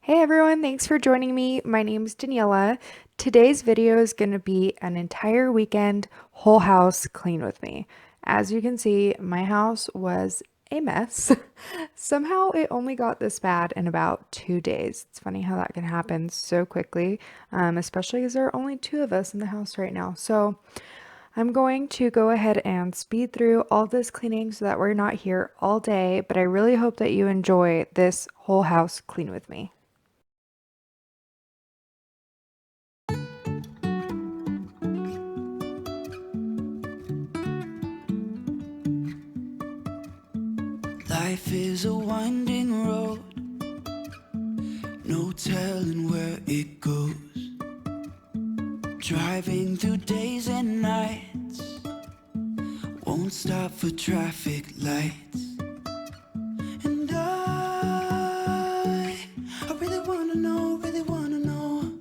Hey everyone, thanks for joining me. My name is Daniela. Today's video is going to be an entire weekend whole house clean with me. As you can see, my house was a mess. Somehow it only got this bad in about 2 days. It's funny how that can happen so quickly, especially because there are only two of us in the house right now. So I'm going to go ahead and speed through all this cleaning so that we're not here all day, but I really hope that you enjoy this whole house clean with me. Life is a winding road, no telling where it goes. Driving through days and nights, won't stop for traffic lights. And I really wanna know, really wanna know.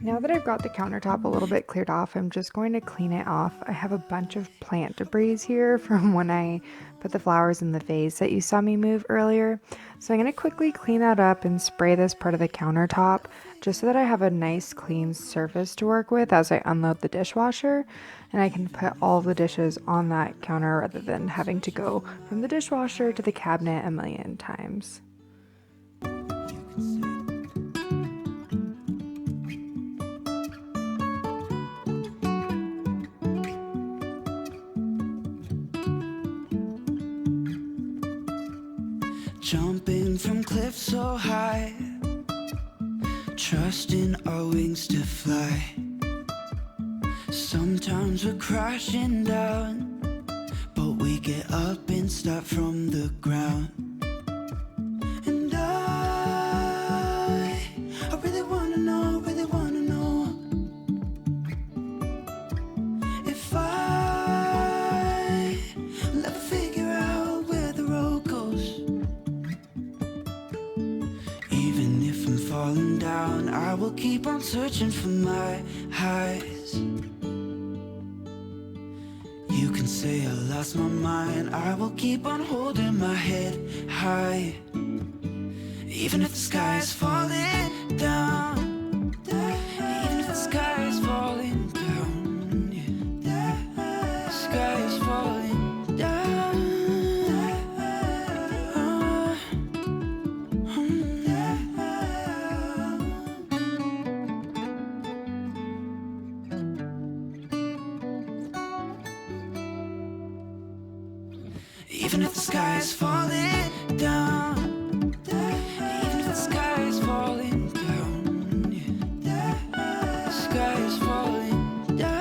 Now that I've got the countertop a little bit cleared off, I'm just going to clean it off. I have a bunch of plant debris here from when I put the flowers in the vase that you saw me move earlier. So I'm going to quickly clean that up and spray this part of the countertop just so that I have a nice clean surface to work with as I unload the dishwasher. And I can put all of the dishes on that counter rather than having to go from the dishwasher to the cabinet a million times. Jumping from cliffs so high, trusting our wings to fly. Sometimes we're crashing down, but we get up and start from the ground. And I really wanna know, really wanna know if will ever figure out where the road goes. Even if I'm falling down, I will keep on searching for my highs. You can say I lost my mind, I will keep on holding my head high. Even if the sky is falling down, even if the sky is falling down, yeah. The sky is falling down. Even if the sky is falling down, even if the sky is falling down, yeah. The sky is falling down.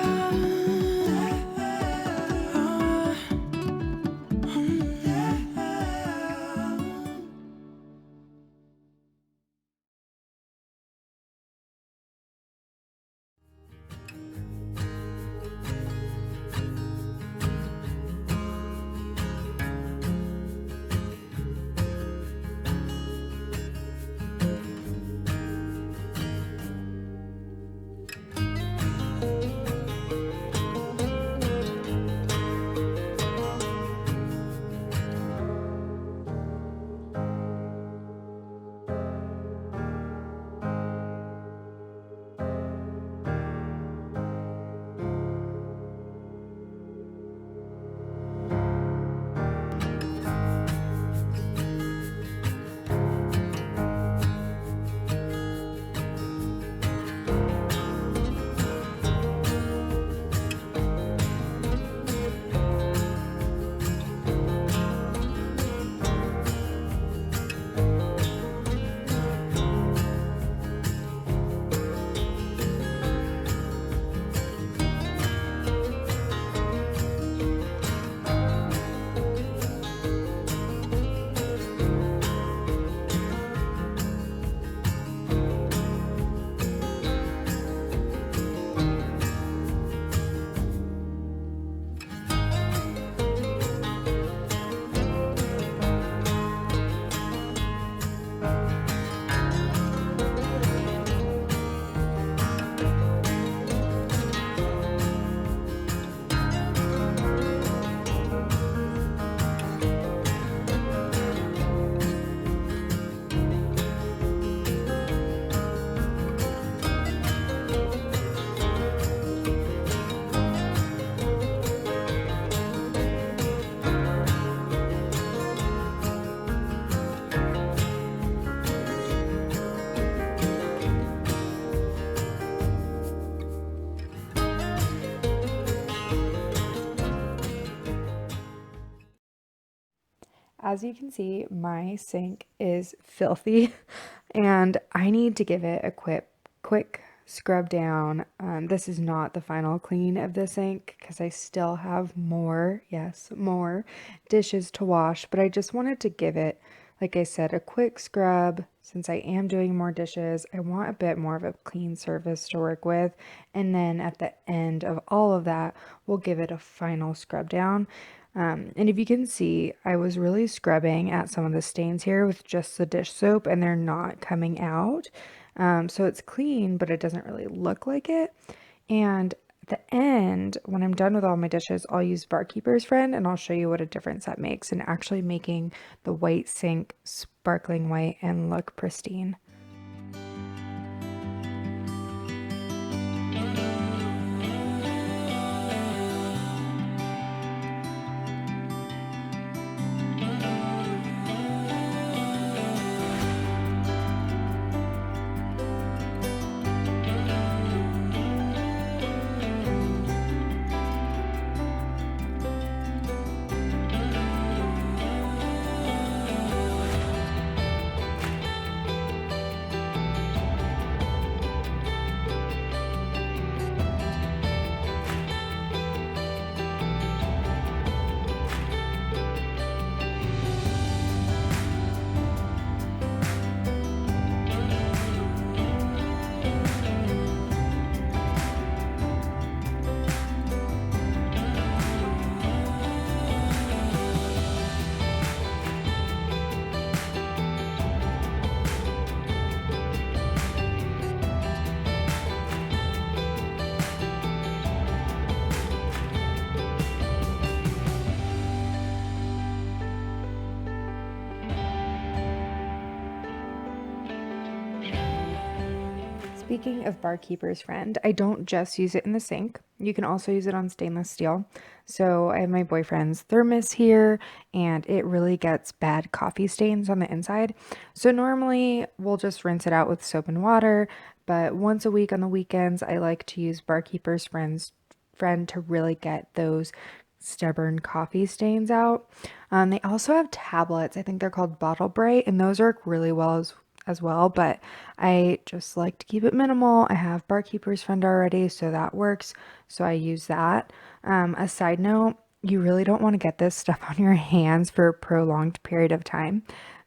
As you can see, my sink is filthy and I need to give it a quick scrub down. This is not the final clean of the sink because I still have more, yes, more dishes to wash, but I just wanted to give it, like I said, a quick scrub. Since I am doing more dishes, I want a bit more of a clean surface to work with. And then at the end of all of that, we'll give it a final scrub down. And if you can see, I was really scrubbing at some of the stains here with just the dish soap and they're not coming out. So it's clean, but it doesn't really look like it. And at the end, when I'm done with all my dishes, I'll use Barkeeper's Friend and I'll show you what a difference that makes in actually making the white sink sparkling white and look pristine. Speaking of Barkeeper's Friend, I don't just use it in the sink. You can also use it on stainless steel. So I have my boyfriend's thermos here, and it really gets bad coffee stains on the inside. So normally we'll just rinse it out with soap and water, but once a week on the weekends, I like to use Barkeeper's Friend to really get those stubborn coffee stains out. They also have tablets. I think they're called Bottle Bright, and those work really well as well, but I just like to keep it minimal. I have Barkeeper's Friend already, so that works. So I use that. A side note, you really don't want to get this stuff on your hands for a prolonged period of time.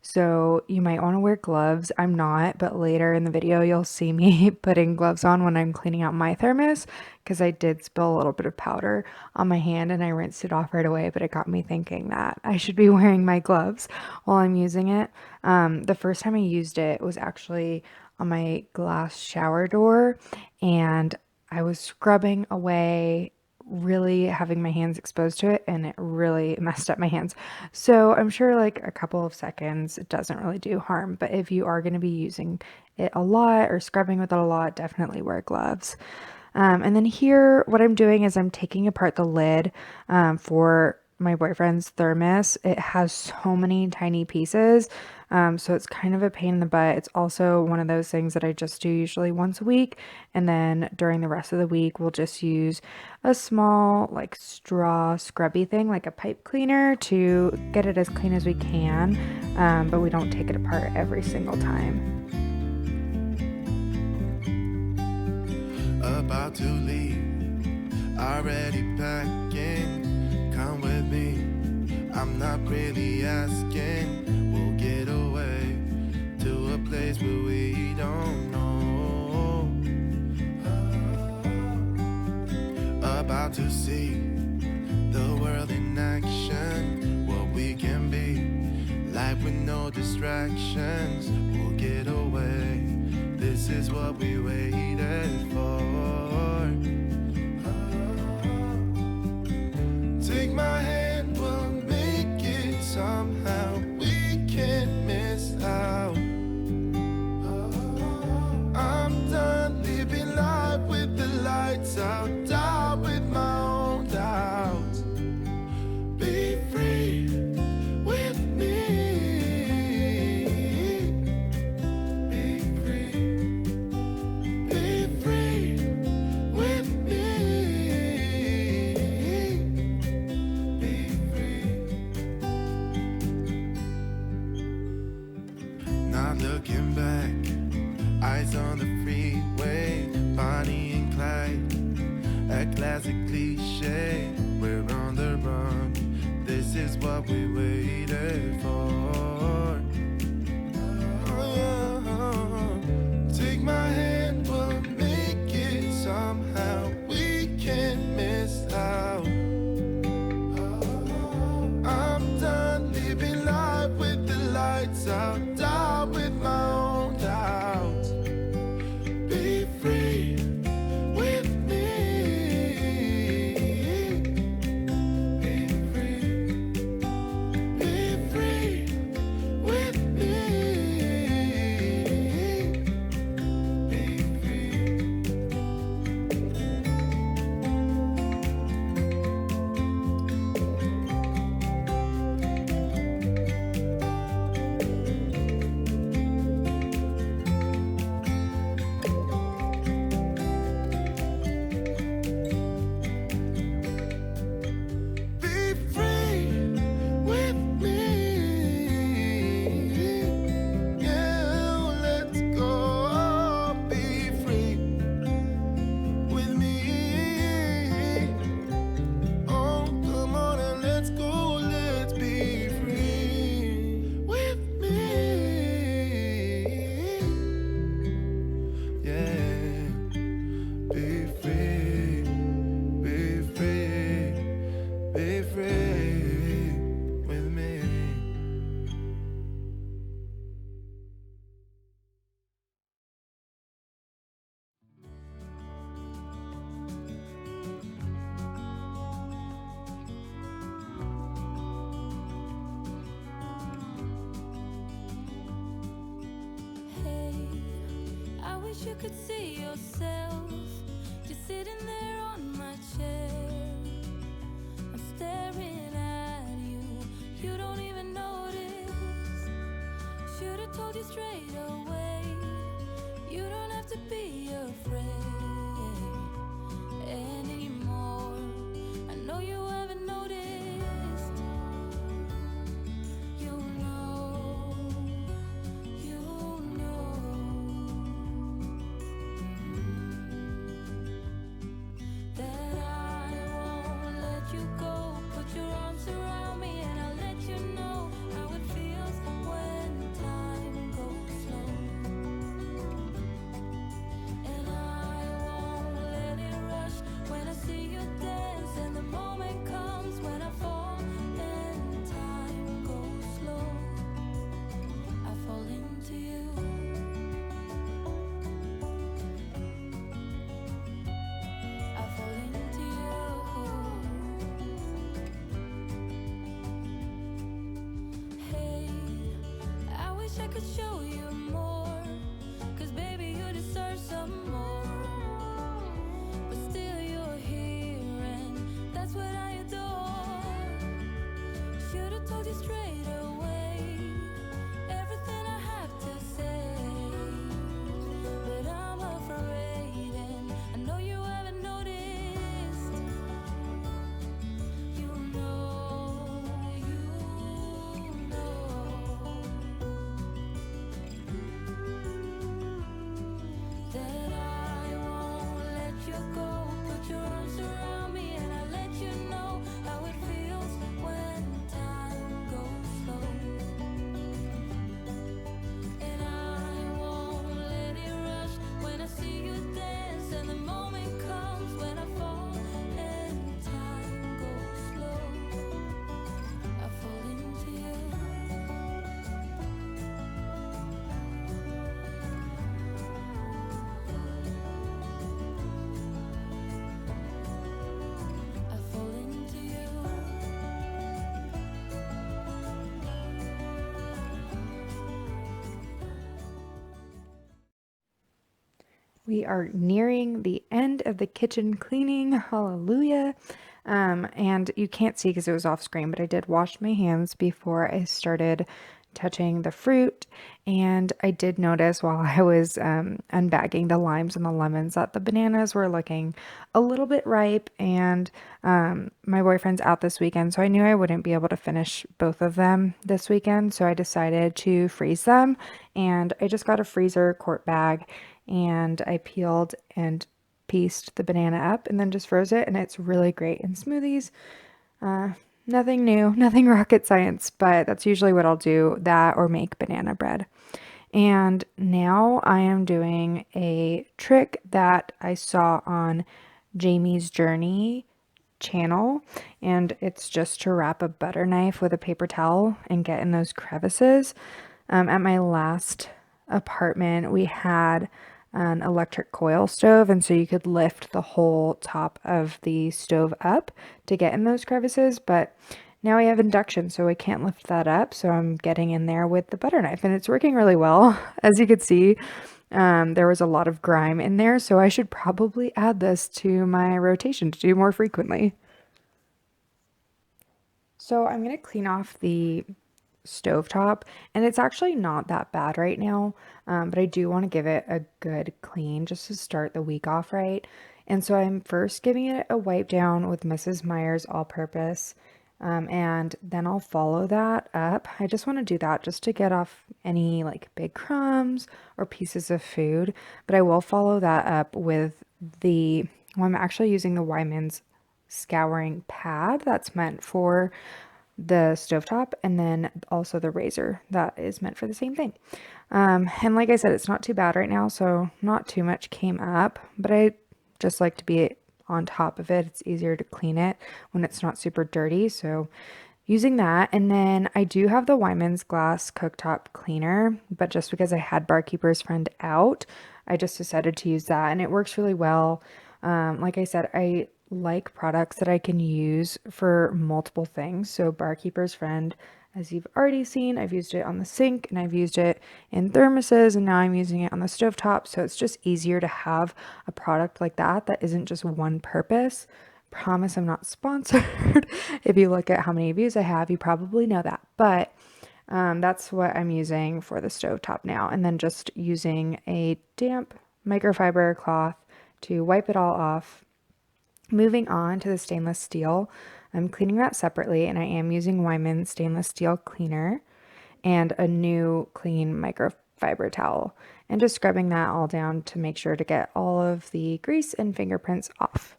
So you might want to wear gloves. I'm not, but later in the video, you'll see me putting gloves on when I'm cleaning out my thermos because I did spill a little bit of powder on my hand and I rinsed it off right away, but it got me thinking that I should be wearing my gloves while I'm using it. The first time I used it was actually on my glass shower door and I was scrubbing away, really having my hands exposed to it, and it really messed up my hands. So I'm sure like a couple of seconds it doesn't really do harm, but if you are going to be using it a lot or scrubbing with it a lot, definitely wear gloves. And then here, what I'm doing is I'm taking apart the lid for my boyfriend's thermos. It has so many tiny pieces, so it's kind of a pain in the butt. It's also one of those things that I just do usually once a week, and then during the rest of the week, we'll just use a small like straw scrubby thing, like a pipe cleaner, to get it as clean as we can, but we don't take it apart every single time. About to leave, already packing. Come with me, I'm not really asking. We'll get away to a place where we don't know. About to see the world in action, what we can be, life with no distractions. We'll get away, this is what we waited for. Take my hand, we'll make it somehow. We can't miss out. I'm done living life with the lights out, die with my own doubts. Be free with me. Be free. Be free. looking back, eyes on the freeway, Bonnie and Clyde, a classic cliche. We're on the run, this is what we waited for. Take my hand, we'll make it somehow. We can't miss out. I'm done living life with the lights out, die with my own doubts. Be free with me. Be free. Be free with me. Be free. Be free with me. Yeah, let's go. Be free with me. Oh, come on and let's go. Let's be free with me. Yeah, be free. Be free. Be free with me. Hey, I wish you could see yourself just sitting there on my chair. I'm staring at you, you don't even notice. Should've told you straight away, you don't have to be afraid anymore. I know you haven't noticed. You know that I won't let you go. Put your arms around me and I'll let you know how it feels when time goes slow. And I won't let it rush when I see you dance, and the moment comes when I fall and time goes slow. I fall into you. I fall into you. Hey, I wish I could show you more, 'cause baby you deserve some more. But still you're here and that's what I adore. Should've told you straight away everything I have to say, but I'm afraid and I know you haven't noticed. You know that I won't let you go. Put your arms around me and I'll let you know how it feels when time goes slow. And I won't let it rush when I see you dance, and the moment comes when I fall and time goes slow. I fall into you. I fall into you. We are nearing the end of the kitchen cleaning. Hallelujah. And you can't see because it was off screen, but I did wash my hands before I started touching the fruit. And I did notice while I was unbagging the limes and the lemons that the bananas were looking a little bit ripe. And my boyfriend's out this weekend, so I knew I wouldn't be able to finish both of them this weekend. So I decided to freeze them. And I just got a freezer quart bag and I peeled and pieced the banana up and then just froze it. And it's really great in smoothies. Nothing new, nothing rocket science, but that's usually what I'll do, that or make banana bread. And now I am doing a trick that I saw on Jamie's Journey channel, and it's just to wrap a butter knife with a paper towel and get in those crevices. At my last apartment, we had an electric coil stove, and so you could lift the whole top of the stove up to get in those crevices, but now I have induction, so I can't lift that up, so I'm getting in there with the butter knife, and it's working really well. As you could see, there was a lot of grime in there, so I should probably add this to my rotation to do more frequently. So I'm going to clean off the stovetop, and it's actually not that bad right now, but I do want to give it a good clean just to start the week off right. And so I'm first giving it a wipe down with Mrs. Meyer's all-purpose, and then I'll follow that up. I just want to do that just to get off any like big crumbs or pieces of food, but I will follow that up with I'm actually using the Wyman's scouring pad that's meant for the stovetop, and then also the razor that is meant for the same thing. And like I said, it's not too bad right now, so not too much came up, but I just like to be on top of it. It's easier to clean it when it's not super dirty, so using that. And then I do have the Wyman's glass cooktop cleaner, but just because I had Barkeeper's Friend out, I just decided to use that, and it works really well. Like I said, I like products that I can use for multiple things. So Barkeeper's Friend, as you've already seen, I've used it on the sink and I've used it in thermoses, and now I'm using it on the stovetop. So it's just easier to have a product like that that isn't just one purpose. Promise I'm not sponsored. If you look at how many views I have, you probably know that. But that's what I'm using for the stovetop now. And then just using a damp microfiber cloth to wipe it all off. Moving on to the stainless steel, I'm cleaning that separately, and I am using Wyman stainless steel cleaner and a new clean microfiber towel, and just scrubbing that all down to make sure to get all of the grease and fingerprints off.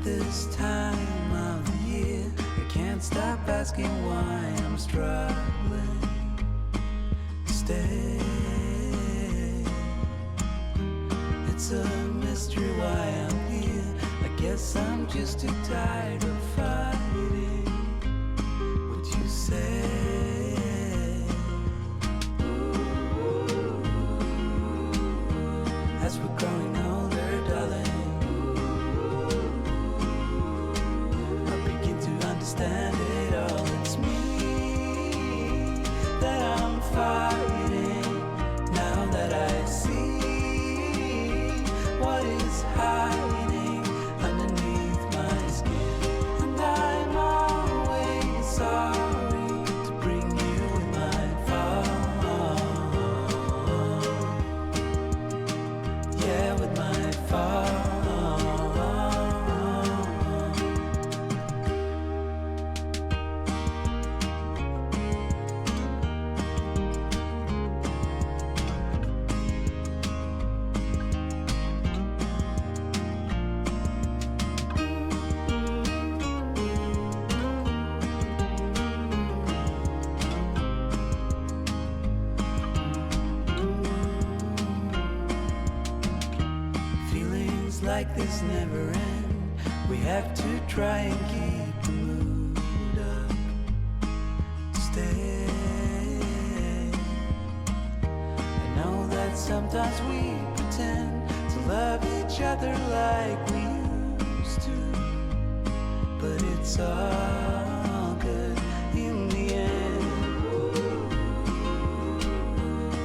This time of the year, I can't stop asking why I'm struggling to stay. It's a mystery why I'm here. I guess I'm just too tired of fighting what you say. As we're growing older, darling, understand it all. It's me that I'm fighting. Now that I see what is hiding underneath my skin, and I'm always sorry to bring you in my fault. Yeah, with my fault. Like this never end. We have to try and keep the mood up to stay. sometimes we pretend to love each other like we used to, but it's all good in the end.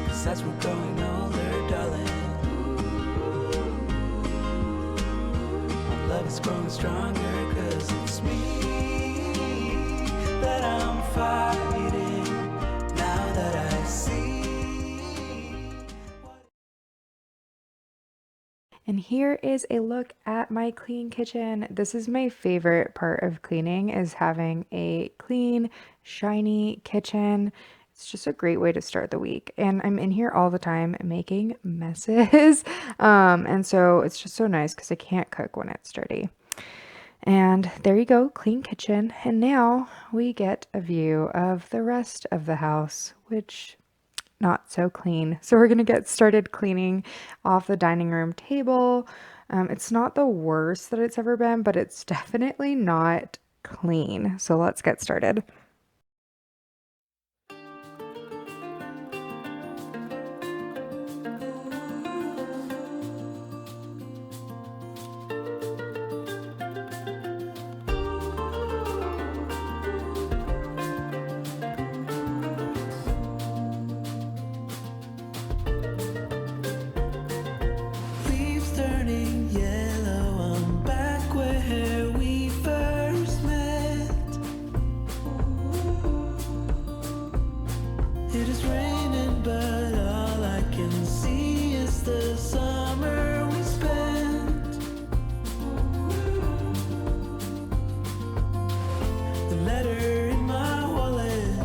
'Cause as we're growing older, darling, our love is growing stronger. 'Cause it's me that I'm fighting now that I see. And here is a look at my clean kitchen. This is my favorite part of cleaning, is having a clean, shiny kitchen. It's just a great way to start the week. And I'm in here all the time making messes. And so it's just so nice because I can't cook when it's dirty. And there you go, clean kitchen. And now we get a view of the rest of the house, which not so clean. So we're gonna get started cleaning off the dining room table. It's not the worst that it's ever been, but it's definitely not clean. So let's get started. Leaves turning yellow, I'm back where we first met. It is raining, but all I can see is the summer we spent. The letter in my wallet,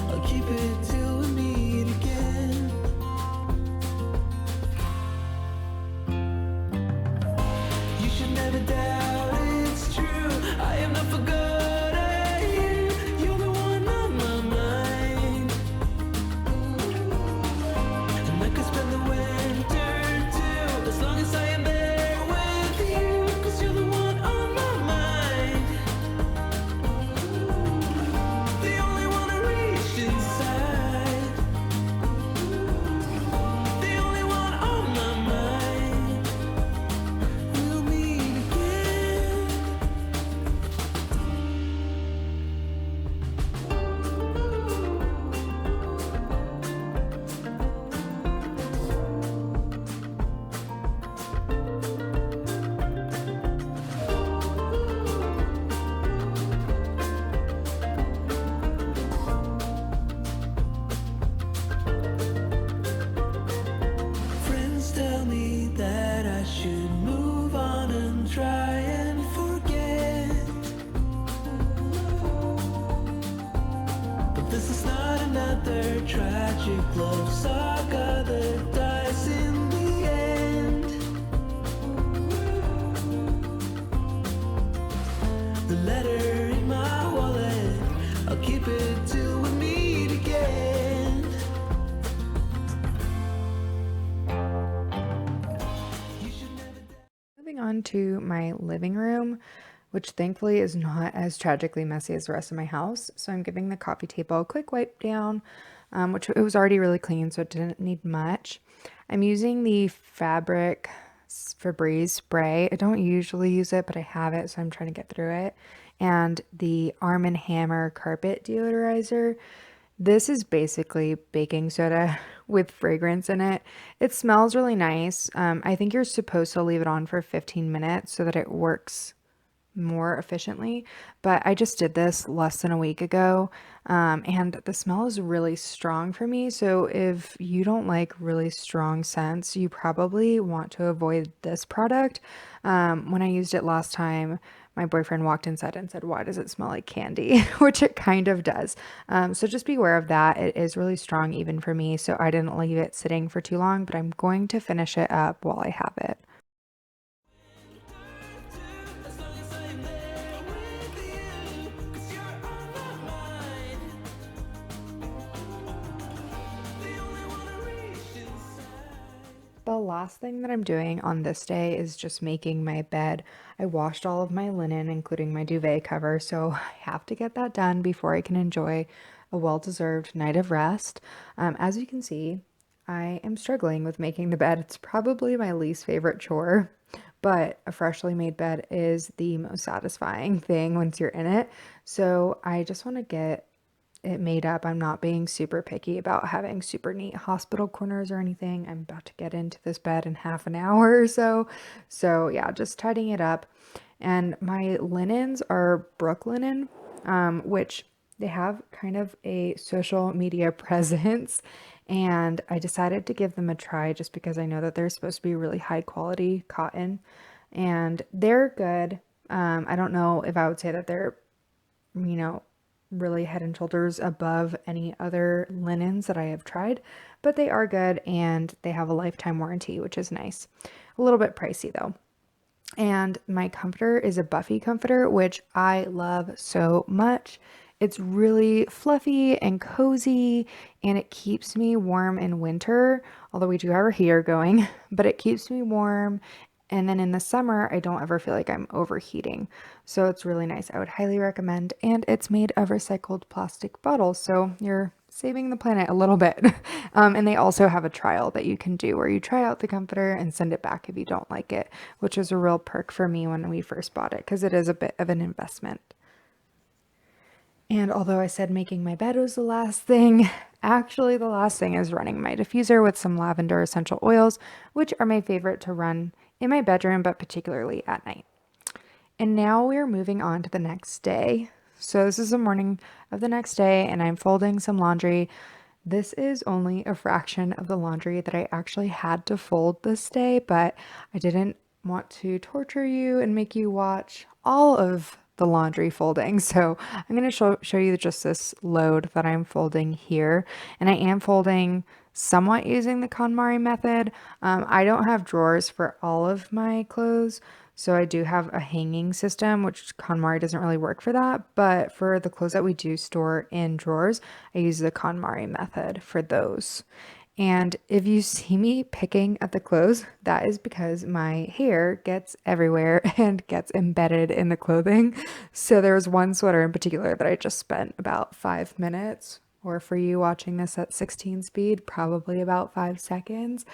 I'll keep it till we meet again. You should never doubt it's true. I am not forgotten you. You're the one on my mind. And I could spend the winter too, as long as I am there with you. 'Cause you're the one on my mind. The only one I reach inside. The only one on my mind. We'll meet again. Friends tell me that I should move on and try and forget. But this is not another tragic love saga that dies in the end. The letter in my wallet, I'll keep it till we meet again. You should never. Moving on to my living room, which thankfully is not as tragically messy as the rest of my house. So I'm giving the coffee table a quick wipe down, which it was already really clean, so it didn't need much. I'm using the Fabric Febreze spray. I don't usually use it, but I have it, so I'm trying to get through it. And the Arm & Hammer carpet deodorizer. This is basically baking soda with fragrance in it. It smells really nice. I think you're supposed to leave it on for 15 minutes so that it works more efficiently, but I just did this less than a week ago, and the smell is really strong for me. So if you don't like really strong scents, you probably want to avoid this product. When I used it last time, my boyfriend walked inside and said, "Why does it smell like candy?" Which it kind of does. So just be aware of that. It is really strong even for me, so I didn't leave it sitting for too long, but I'm going to finish it up while I have it. As long as I'm there with you, 'cause you're on my mind. The only one I reach inside. The last thing that I'm doing on this day is just making my bed. I washed all of my linen, including my duvet cover, so I have to get that done before I can enjoy a well-deserved night of rest. As you can see, I am struggling with making the bed. It's probably my least favorite chore, but a freshly made bed is the most satisfying thing once you're in it. So I just want to get it made up. I'm not being super picky about having super neat hospital corners or anything. I'm about to get into this bed in half an hour or so. So yeah, just tidying it up. And my linens are Brooklinen, which they have kind of a social media presence. And I decided to give them a try just because I know that they're supposed to be really high quality cotton and they're good. I don't know if I would say that they're, you know, really head and shoulders above any other linens that I have tried, but they are good and they have a lifetime warranty, which is nice. A little bit pricey though. And my comforter is a Buffy comforter, which I love so much. It's really fluffy and cozy and it keeps me warm in winter, although we do have our heater going, but it keeps me warm. And then in the summer, I don't ever feel like I'm overheating. So it's really nice. I would highly recommend. And it's made of recycled plastic bottles. So you're saving the planet a little bit. And they also have a trial that you can do where you try out the comforter and send it back if you don't like it, which was a real perk for me when we first bought it because it is a bit of an investment. And although I said making my bed was the last thing, actually the last thing is running my diffuser with some lavender essential oils, which are my favorite to run in my bedroom, but particularly at night. And now we are moving on to the next day. So this is the morning of the next day and I'm folding some laundry. This is only a fraction of the laundry that I actually had to fold this day, but I didn't want to torture you and make you watch all of the laundry folding. So I'm going to show you just this load that I'm folding here. And I am folding somewhat using the KonMari method. I don't have drawers for all of my clothes. So I do have a hanging system, which KonMari doesn't really work for that. But for the clothes that we do store in drawers, I use the KonMari method for those. And if you see me picking at the clothes, that is because my hair gets everywhere and gets embedded in the clothing. So there was one sweater in particular that I just spent about 5 minutes, or for you watching this at 16 speed, probably about 5 seconds,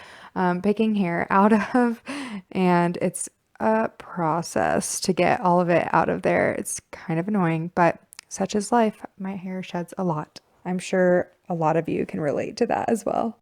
picking hair out of. And it's a process to get all of it out of there. It's kind of annoying, but such is life. My hair sheds a lot. I'm sure a lot of you can relate to that as well.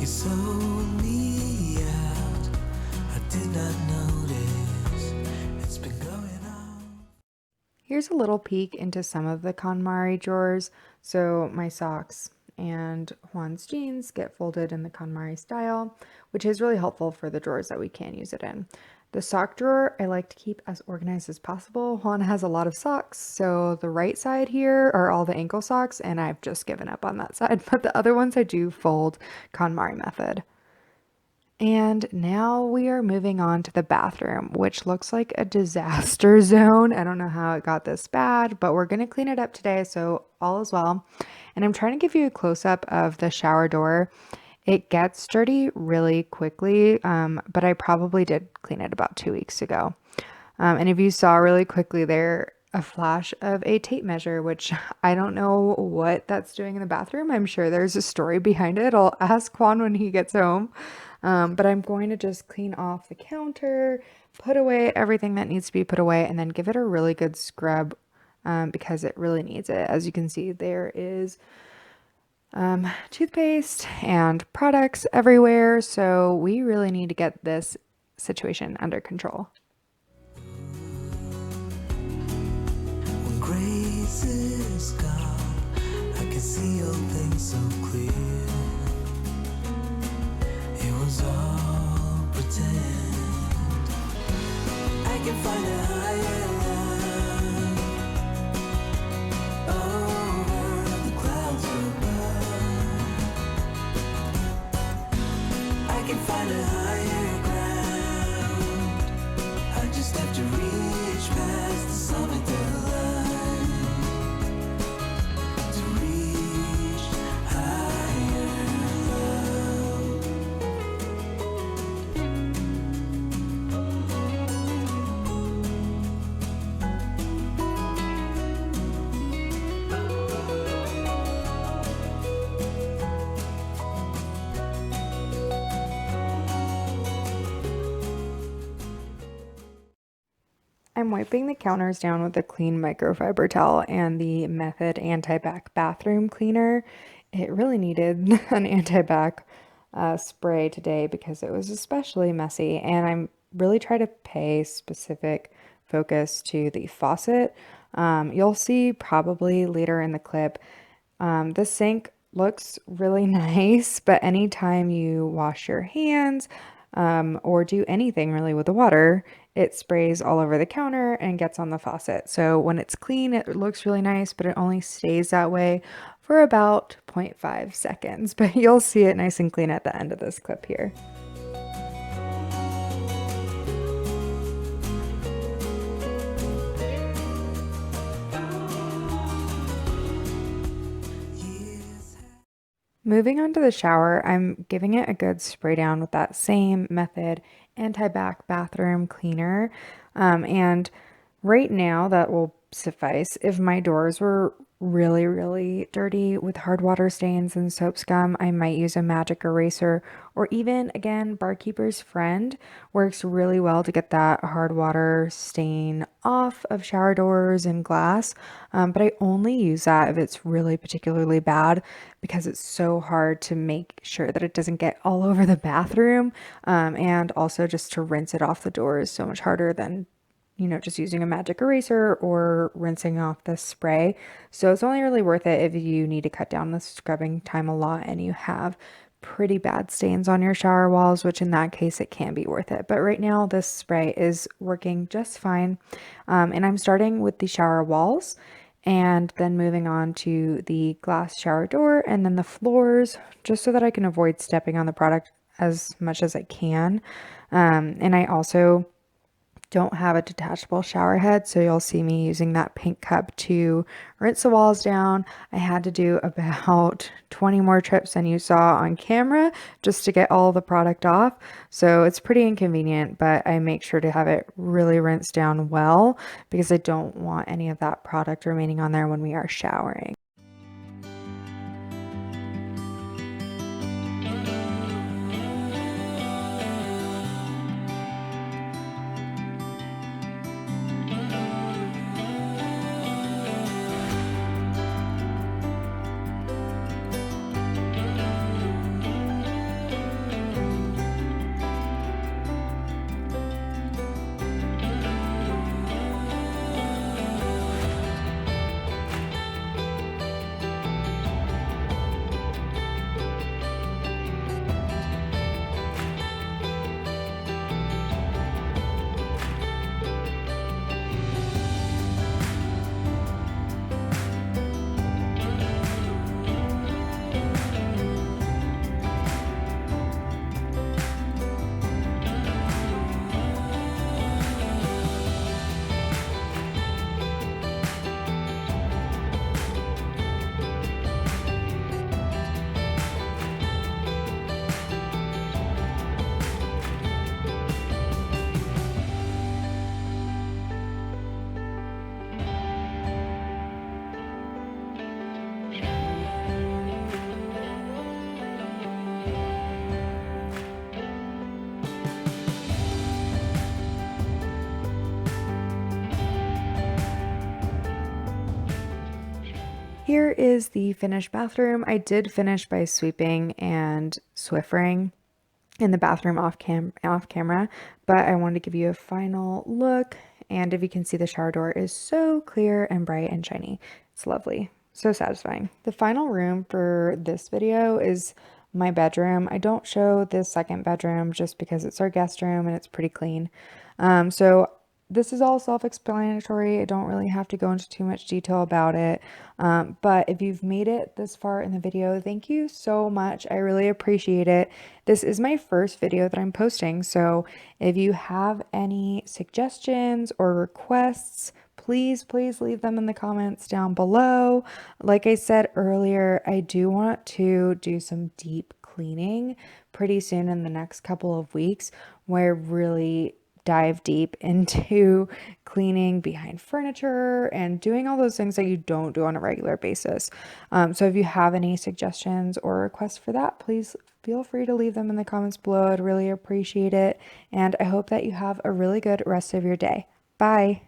You sold me out. I did not notice. It's been going on. Here's a little peek into some of the KonMari drawers. So my socks and Juan's jeans get folded in the KonMari style, which is really helpful for the drawers that we can use it in. The sock drawer I like to keep as organized as possible. Juan has a lot of socks, so the right side here are all the ankle socks, and I've just given up on that side, but the other ones I do fold KonMari method. And now we are moving on to the bathroom, which looks like a disaster zone. I don't know how it got this bad, but we're going to clean it up today, so all is well. And I'm trying to give you a close-up of the shower door. It gets dirty really quickly, but I probably did clean it about 2 weeks ago. And if you saw really quickly there, a flash of a tape measure, which I don't know what that's doing in the bathroom. I'm sure there's a story behind it. I'll ask Juan when he gets home. But I'm going to just clean off the counter, put away everything that needs to be put away, and then give it a really good scrub because it really needs it. As you can see, there is toothpaste and products everywhere. So we really need to get this situation under control. When grace is gone, I can see all things so clear. It was all pretend. I can find a higher line over the clouds above. I can find a higher ground. I just have to reach past the summit of the line to reach higher love. I'm wiping the counters down with a clean microfiber towel and the Method Anti-Bac bathroom cleaner. It really needed an anti-bac spray today because it was especially messy, and I'm really trying to pay specific focus to the faucet. You'll see probably later in the clip, the sink looks really nice, but anytime you wash your hands, or do anything really with the water, it sprays all over the counter and gets on the faucet. So when it's clean, it looks really nice, but it only stays that way for about 0.5 seconds. But you'll see it nice and clean at the end of this clip here. Moving on to the shower, I'm giving it a good spray down with that same Method Anti-Bac bathroom cleaner. And right now that will suffice. If my doors were really, really dirty with hard water stains and soap scum, I might use a magic eraser, or even, again, Barkeeper's Friend works really well to get that hard water stain off of shower doors and glass. But I only use that if it's really particularly bad, because it's so hard to make sure that it doesn't get all over the bathroom. And also just to rinse it off the door is so much harder than just using a magic eraser or rinsing off the spray. So it's only really worth it if you need to cut down the scrubbing time a lot and you have pretty bad stains on your shower walls, which in that case it can be worth it. But right now this spray is working just fine. And I'm starting with the shower walls and then moving on to the glass shower door and then the floors, just so that I can avoid stepping on the product as much as I can. And I also don't have a detachable shower head, so you'll see me using that pink cup to rinse the walls down. I had to do about 20 more trips than you saw on camera just to get all the product off, so it's pretty inconvenient, but I make sure to have it really rinsed down well because I don't want any of that product remaining on there when we are showering. Here is the finished bathroom. I did finish by sweeping and Swiffering in the bathroom off camera, but I wanted to give you a final look. And if you can see, the shower door is so clear and bright and shiny. It's lovely, so satisfying. The final room for this video is my bedroom. I don't show this second bedroom just because it's our guest room and it's pretty clean. So this is all self-explanatory. I don't really have to go into too much detail about it. But if you've made it this far in the video, thank you so much. I really appreciate it. This is my first video that I'm posting, so if you have any suggestions or requests, please leave them in the comments down below. Like I said earlier, I do want to do some deep cleaning pretty soon in the next couple of weeks, where I really dive deep into cleaning behind furniture and doing all those things that you don't do on a regular basis. So if you have any suggestions or requests for that, please feel free to leave them in the comments below. I'd really appreciate it. And I hope that you have a really good rest of your day. Bye.